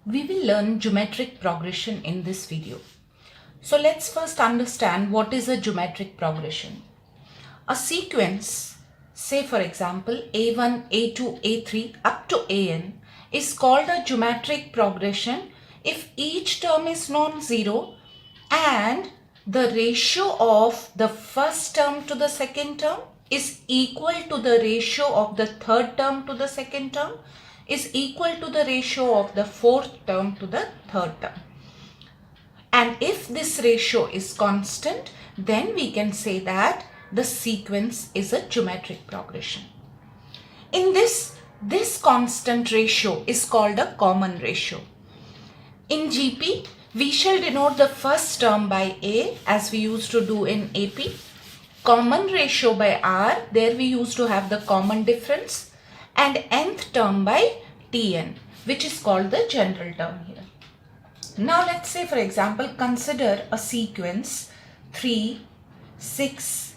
We will learn geometric progression in this video. So let's first understand what is a geometric progression. A sequence, say for example A1, A2, A3 up to AN, is called a geometric progression if each term is non-zero and the ratio of the first term to the second term is equal to the ratio of the third term to the second term is equal to the ratio of the fourth term to the third term. And if this ratio is constant, then we can say that the sequence is a geometric progression. In this constant ratio is called a common ratio. In GP, we shall denote the first term by A as we used to do in AP. Common ratio by R, there we used to have the common difference, and nth term by Tn, which is called the general term here. Now let's say for example, consider a sequence 3, 6,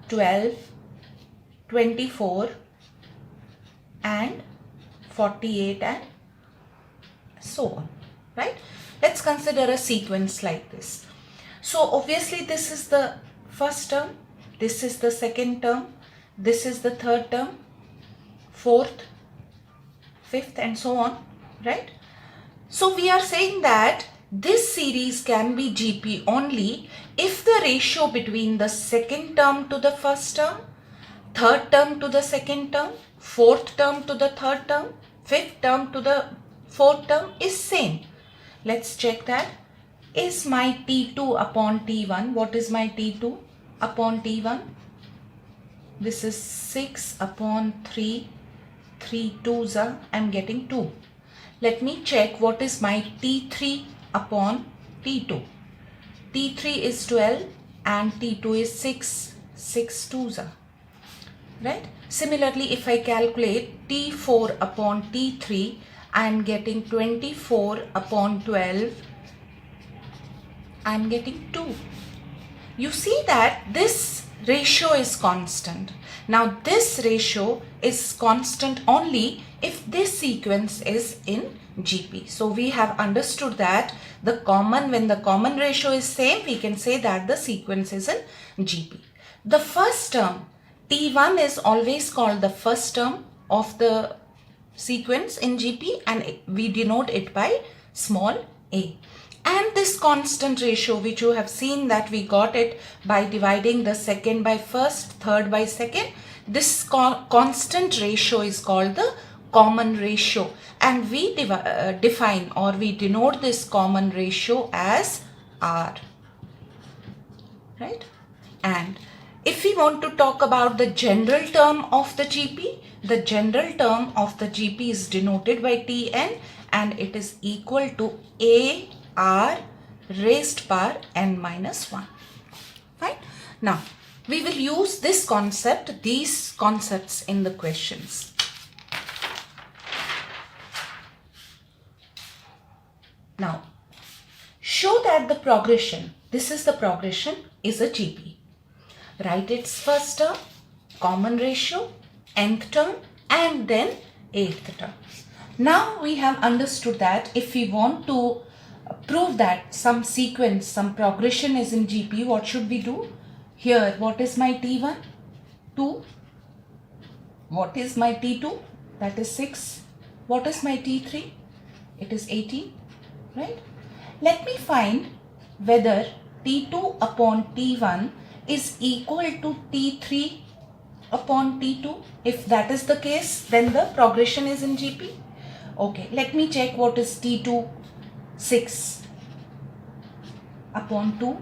12, 24 and 48 and so on, right? Let's consider a sequence like this. So obviously this is the first term, this is the second term, this is the third term, fourth, fifth and so on, right? So we are saying that this series can be GP only if the ratio between the second term to the first term, third term to the second term, fourth term to the third term, fifth term to the fourth term is same. Let's check that. Is my T2 upon T1? What is my T2 upon T1? This is 6 upon 3. 3 2s are, I'm getting 2. Let me check what is my T3 upon T2. T3 is 12 and T2 is 6. 6 2s are, right? Similarly, if I calculate T4 upon T3, I am getting 24 upon 12. I am getting 2. You see that this ratio is constant. Now this ratio is constant only if this sequence is in GP. So we have understood that when the common ratio is same, we can say that the sequence is in GP. The first term T1 is always called the first term of the sequence in GP and we denote it by small a. And this constant ratio, which you have seen that we got it by dividing the second by first, third by second, this constant ratio is called the common ratio and we define or we denote this common ratio as R, right? And if we want to talk about the general term of the GP, the general term of the GP is denoted by Tn and it is equal to A R raised power n minus 1. Fine. Now, we will use these concepts in the questions. Now, show that the progression, this is the progression, is a GP. Write its first term, common ratio, nth term and then 8th term. Now we have understood that if we want to prove that some sequence, some progression is in GP, what should we do? Here, what is my T1? 2. What is my T2? That is 6. What is my T3? It is 18, right? Let me find whether T2 upon T1 is equal to T3 upon T2. If that is the case, then the progression is in GP. Okay, let me check what is T2. 6 upon 2,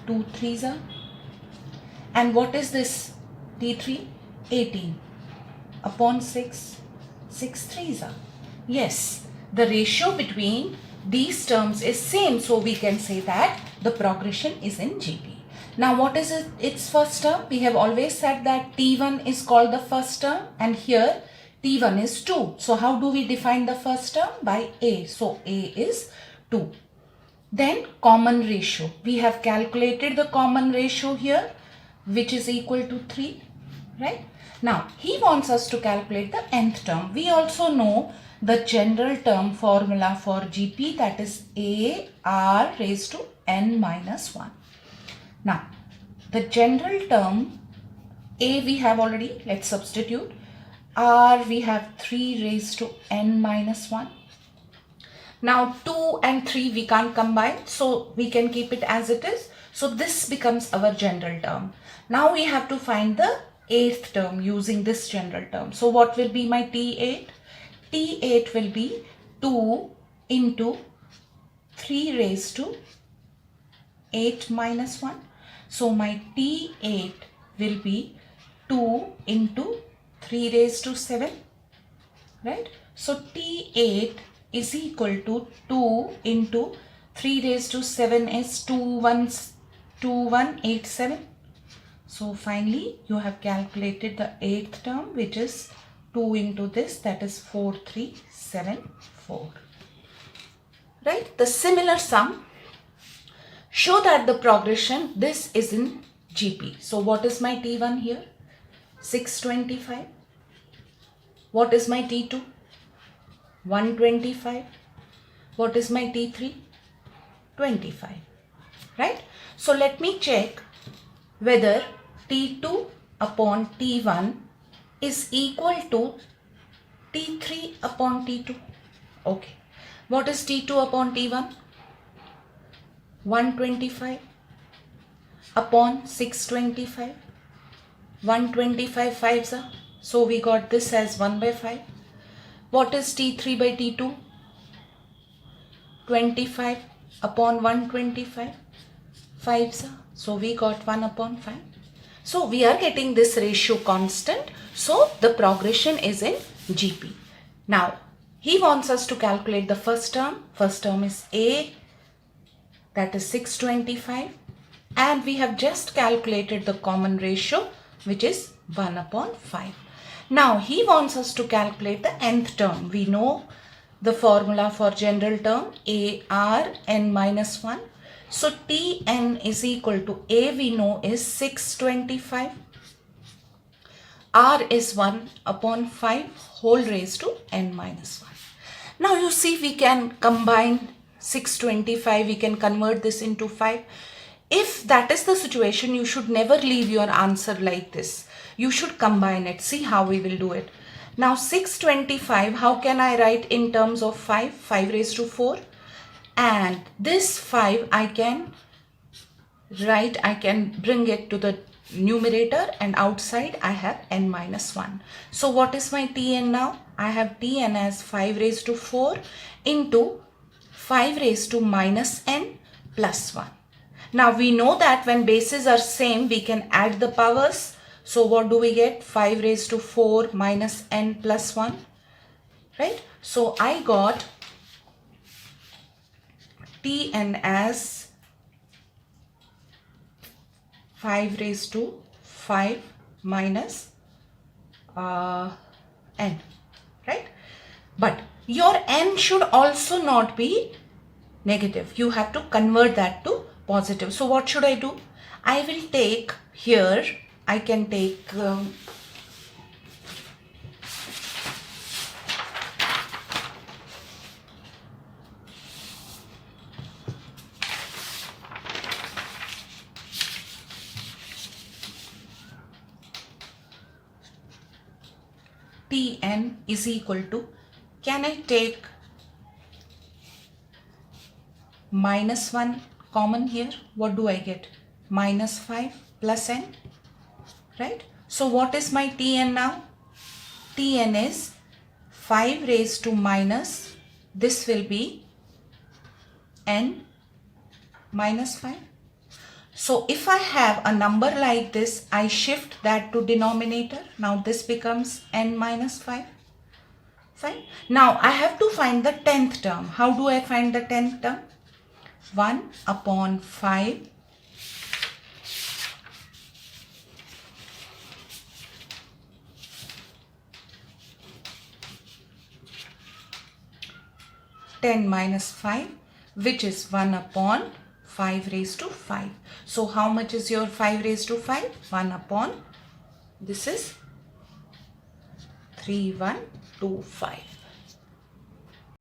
2 3s are, and what is this T3? 18 upon 6, 6 3s are. Yes, the ratio between these terms is same, so we can say that the progression is in GP. Now what is its first term? We have always said that T1 is called the first term and here T1 is 2. So how do we define the first term? By A. So A is 2. Then common ratio. We have calculated the common ratio here, which is equal to 3, right? Now he wants us to calculate the nth term. We also know the general term formula for GP, that is A R raised to n minus 1. Now, the general term A we have already, let's substitute. R we have 3 raised to n minus 1. Now 2 and 3 we can't combine, so we can keep it as it is. So this becomes our general term. Now we have to find the 8th term using this general term. So what will be my T8? T8 will be 2 into 3 raised to 8 minus 1. So my T8 will be 2 into 3 raised to 7, right? So T8 is equal to 2 into 3 raised to 7 is 2187. So finally you have calculated the 8th term, which is 2 into this, that is 4374. Right? The similar sum show that the progression, this is in GP. So what is my T1 here? 625. What is my T2? 125. What is my T3? 25. Right? So let me check whether T2 upon T1 is equal to T3 upon T2. Okay. What is T2 upon T1? 125 upon 625. 125 5s are. So we got this as 1 by 5. What is T3 by T2? 25 upon 125. 5s are. So we got 1 upon 5. So we are getting this ratio constant. So the progression is in GP. Now he wants us to calculate the first term. First term is A, that is 625. And we have just calculated the common ratio, which is 1 upon 5. Now he wants us to calculate the nth term. We know the formula for general term A R n minus 1. So Tn is equal to A we know is 625. R is 1 upon 5 whole raised to n minus 1. Now you see we can combine 625, we can convert this into 5. If that is the situation, you should never leave your answer like this. You should combine it. See how we will do it. Now 625, how can I write in terms of 5? 5 raised to 4. And this 5 I can write, I can bring it to the numerator, and outside I have n minus 1. So what is my Tn now? I have Tn as 5 raised to 4 into 5 raised to minus n plus 1. Now we know that when bases are same, we can add the powers. So what do we get? 5 raised to 4 minus n plus 1, right? So I got Tn as 5 raised to 5 minus n, right? But your n should also not be negative. You have to convert that to positive. So what should I do? I will take here, I can take Tn is equal to, can I take minus 1 common here? What do I get? Minus 5 plus n, right? So what is my Tn now? Tn is 5 raised to minus, this will be n minus 5. So if I have a number like this, I shift that to denominator. Now this becomes n minus 5. Fine. Now I have to find the 10th term. How do I find the 10th term? 1 upon 5 10 minus 5, which is 1 upon 5 raised to 5. So how much is your 5 raised to 5? 1 upon, this is 3125.